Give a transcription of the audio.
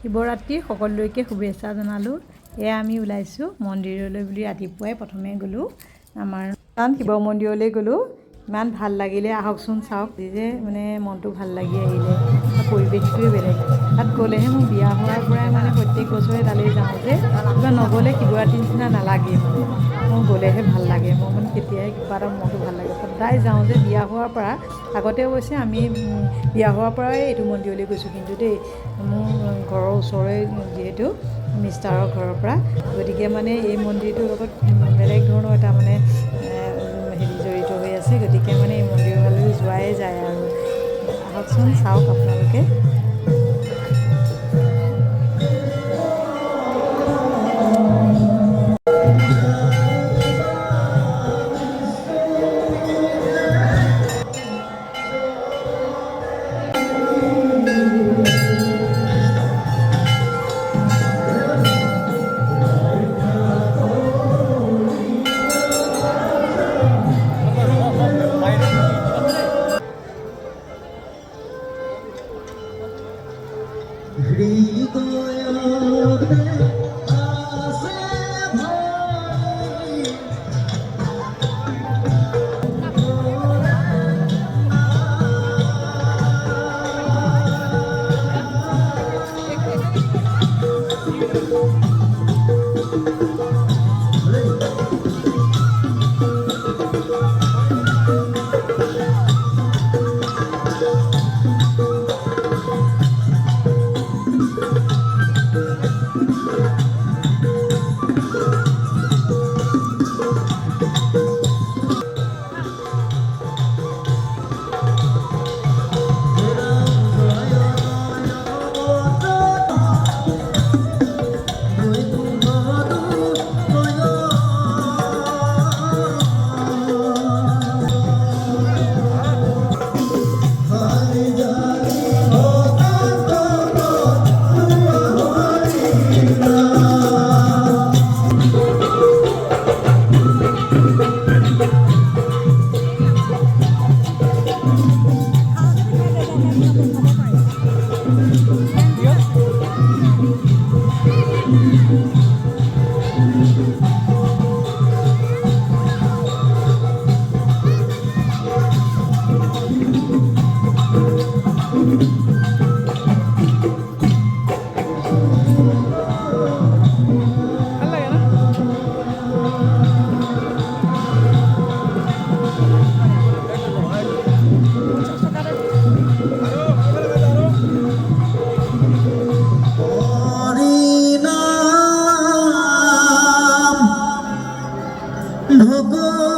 শিৱৰাত্ৰি সকলোলৈকে শুভেচ্ছা জনালোঁ। এয়া আমি ওলাইছোঁ মন্দিৰলৈ বুলি ৰাতিপুৱাই প্ৰথমে গ'লোঁ আমাৰ শিৱ মন্দিৰলৈ গ'লোঁ। ইমান ভাল লাগিলে, আহকচোন চাওক যে মানে মনটো ভাল লাগি আহিলে। পৰিৱেশটোৱে বেলেগ। তাত গ'লেহে মোৰ বিয়া হোৱাৰ পৰাই মানে প্ৰত্যেক বছৰে তালৈ যাওঁ যে কিবা নগ'লে শিৱৰাত্ৰিৰ নিচিনা নালাগেই মানে। মোৰ গ'লেহে ভাল লাগে, মই মানে তেতিয়াই কিবা এটা মনটো ভাল লাগে। সদায় যাওঁ যে বিয়া হোৱাৰ পৰা, আগতে অৱশ্যে আমি বিয়া হোৱাৰ পৰাই এইটো মন্দিৰলৈ গৈছোঁ, কিন্তু দেই মোৰ ঘৰৰ ওচৰৰে যিহেতু মিষ্টাৰৰ ঘৰৰ পৰা, গতিকে মানে এই মন্দিৰটোৰ লগত বেলেগ ধৰণৰ এটা মানে জড়িত হৈ আছে। গতিকে মানে এই মন্দিৰলৈ যোৱাই যায় আৰু। আহকচোন চাওক আপোনালোকে। ভগবান